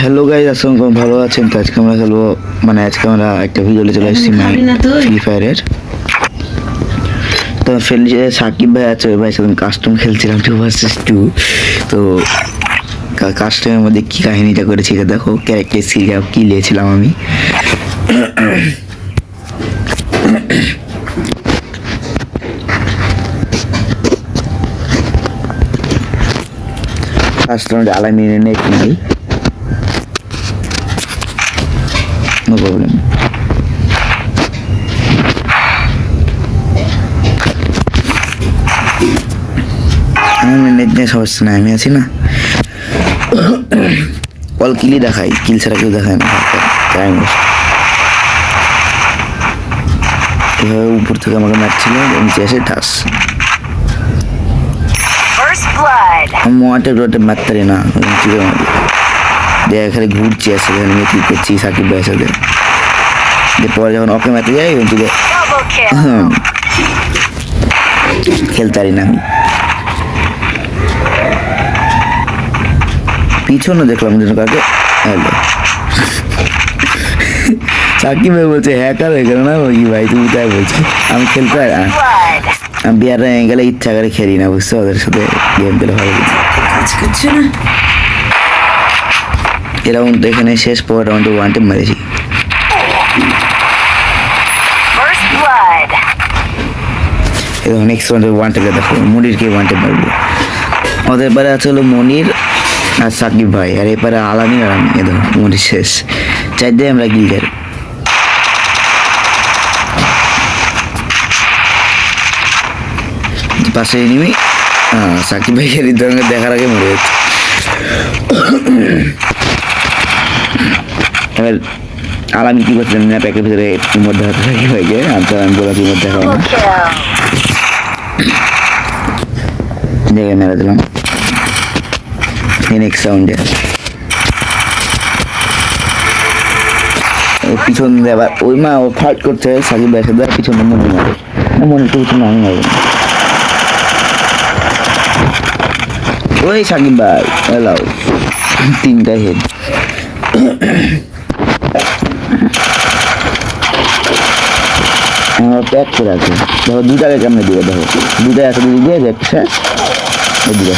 Hello guys, আসসালামু ভালো আছেন? তো আজকে আমরা খেলবো, মানে আজকে আমরা একটা ভিডিওতে চলে এসেছি ফ্রি ফায়ারের। তো ফ্রেন্ড যে সাকিব ভাই আছে, ওই ভাই সাথে কাস্টম খেলছিলাম 2 vs 2। তো কাস্টমের মধ্যে কী কাহিনিটা করেছি দেখো, ক্যারেক্টার সিরিয়া কী নিয়েছিলাম আমি। ফার্স্ট রাউন্ডে আলামিনের নেট নাই, নো প্রবলেম। আমার নেট নিয়ে সমস্যা নাই, আমি আছি না। অল কিলই দেখাই, কিল ছাড়া কেউ দেখায় না। এভাবে উপর থেকে আমাকে মারছিল, নিচে এসে ঠাস। আমি মোয়াটে রোটে মারতারি না, কি করে মারি দেখ, খালি ঘুরছি আসে এখানে কি করছি সাকিব ভাইয়ের সাথে। পরে যখন ওকে মারতে যাই খেলতে পারি না আমি। পিছনে দেখলাম কাকে, হ্যালো সাকিব ভাই বলছে হ্যাকার হয়ে গেল না ওই ভাই, তুমি তাই বলছি। আমি খেলতে আমি বিয়ারে গেলে ইচ্ছা করে খেলি না, বুঝছো, ওদের সাথে গেম খেলে ভালো কাজ করছে না। এ রাউন্ড এখানে শেষ, পর রাউন্ডে ওয়ান টেপ মেরেছি। নেক্সট রাউন্ডে ওয়ান টেপে দেখো মনিরকে ওয়ান টেপ মারবো। ওদের পারে আছে হলো মনির আর সাকিব ভাই, আর এপারে আলামিন আর আমি। দেখো মনির শেষ, চারটে আমরা গিল্ডের। পাশে এনিমি সাকিব ভাইকে হৃদয়ঙ্গের দেখার আগে মরে যাচ্ছে। এবার আলামি কি করছেন না, প্যাকের ভিতরে মধ্যে হাতে সাকিব ভাইকে, আর আমি বলা কি মধ্যে দেখাবো না, জায়গায় মেরে দিলাম। নেক্সট রাউন্ডে পিছন দিয়ে আবার ওই মা ও ফাইট করছে সাকিব ভাইয়ের সাথে, পিছনে মনে মারে, মনে তো পিছনে আমি মারবো না। ওই সাকিব ভাই এলাও, 3টা হেড। আমার প্যাক করে আছে, দেখো 2টাকে কেমনে দিয়ে, দেখো 2টা আছে, দিদি দিয়ে দেখছে দিয়া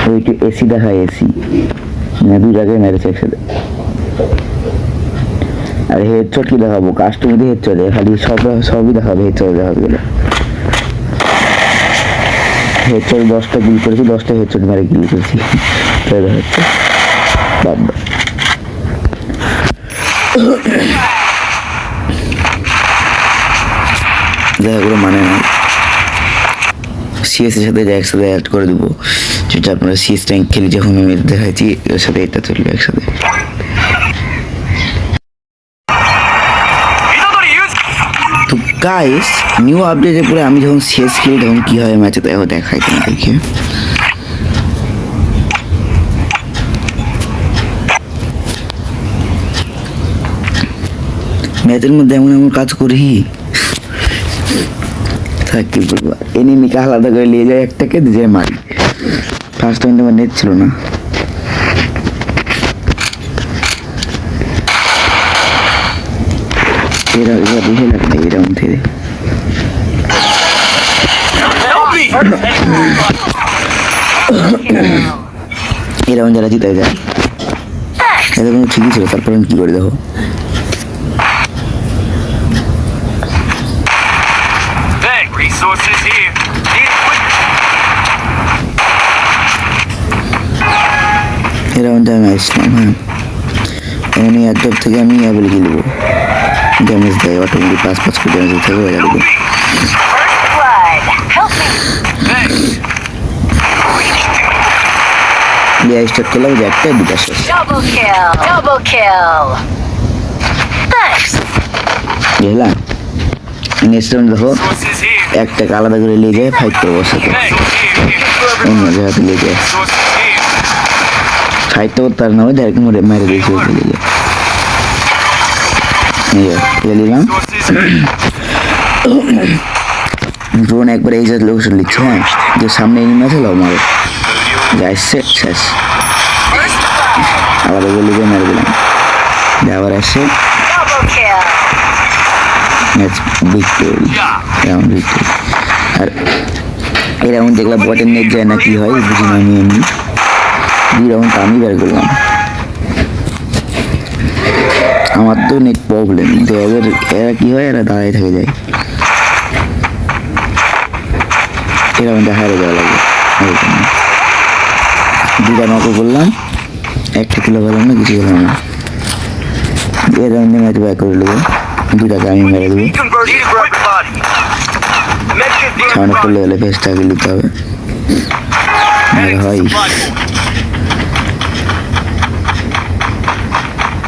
ওইটা এসি দেখায়, এসি 2টাকে মেরেছে একসাথে। আর হেডশট কি দেখাবো, কাস্টমারদের হেডশট খালি সবই দেখাবে, হেডশট দেখাবে গেলে। হেডশট 10টা কিল করেছি, 10টা হেডশট মারে কিল করেছি, দেখা যাচ্ছে বাবা। দেখা করে মানে না, সিএস এর সাথে একসাথে অ্যাড করে দেবো, যেটা আপনারা সিএস ট্যাঙ্ক খেলি যখন আমি দেখাচ্ছি, এর সাথে এটা চলবে একসাথে। তো গাইস, নিউ আপডেটের পরে আমি যখন সিএস খেলি তখন কি হয় ম্যাচে, তাই দেখাই তোমাদেরকে। ম্যাচের মধ্যে এমন এমন কাজ করি, কি বলবো, এনিমিকে আলাদা করে নিয়ে যায়, একটাকে দিয়ে মারি। ফার্স্ট টাইম আমার নেট ছিল না, এরা দেখে লাগবে এই রাউন্ড থেকে। এই রাউন্ড যারা জিতে যায়, এটা কোনো ঠিকই ছিল, তারপরে আমি কি করে দেখো। এই রাউন্ডে আমি আসলাম, হ্যাঁ এমনি একদম থেকে আমি অ্যাভেল গেলবো, ড্যামেজ দেয় অটোমেটিক, 5 করে ড্যামেজ থেকে হয়ে যাবে। স্টার্ট করলাম যে একটা 2টা শেষ। বুঝলাম, নেক্সট রাউন্ড দেখো একটাকে আলাদা করে নিয়ে যায়, ফাইট করবো সাথে, অন্য জায়গাতে নিয়ে যায় ফাইট করতে পারে না, ওই ডাইরেক্ট মেরে দিয়েছি। দিলাম ড্রোন একবার এই জাতীয় লোকেশন লিখছে, হ্যাঁ, যে সামনে এনিমি আছে লাও মারো, যাইছে শেষ। আবার ওগুলো লিখে মেরে দিলাম, আবার আসে ম্যাচ ভিক্টোরি, রাউন্ড ভিক্টোরি। আর এই রাউন্ড দেখলাম বটের নেট যায় না, কি হয় বুঝি না আমি। এমনি 2 রাউন্ড আমি বের করলাম, আমার তো নেট প্রবলেম, তো এরা কি হয়, এরা দাঁড়াই থেকে যায়, এই রাউন্ডে হারে যাওয়া লাগে। 2টা নক করলাম, একটা কিলো পেলাম না, কিছু পেলাম না। এই রাউন্ডে ম্যাচ ব্যাক করে নেবো, 2টাকে আমি মেরে দেবো। সামনে করলে গেলে ফেসটাকে নিতে হবে, হয়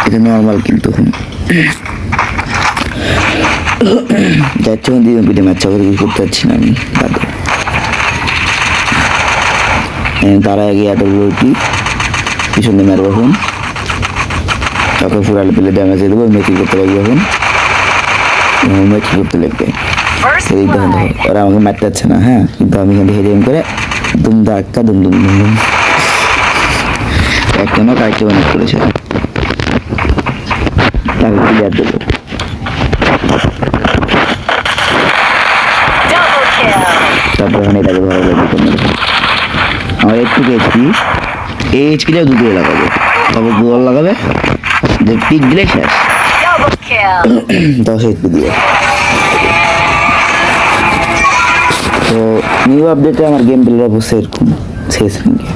এটা নর্মাল। কিন্তু যাচ্ছে দিন পিঠে ম্যাচ চাকরি কিছু করতে পারছি না আমি, তারা আগে এতগুলো কি পিছনে মারবো, এখন তত ফুরালে পেলে ড্যামেজ দিয়ে দেবো, মেকি করতে লাগবে, এখন মেকি করতে লাগবে। এই দেখুন ওরা আমাকে মারতে পারছে না, হ্যাঁ, কিন্তু আমি এখান থেকে হেডেম করে দুম ধাক্কা দুম দুম দুম দুম একটা না কাজটা অনেক করেছে, তাকে ক্লিয়ার দেবো। তারপর এখানে এটাকে ধরা যাবে, আমার একটু এইচপি, এই এইচপিটা দুটো লাগাবে, তারপর গোল লাগাবে, যে পিক দিলে শেষ 10 এইচপি দিয়ে। তো নিউ আপডেটে আমার গেম প্লের অবস্থা এরকম শেষ নাকি।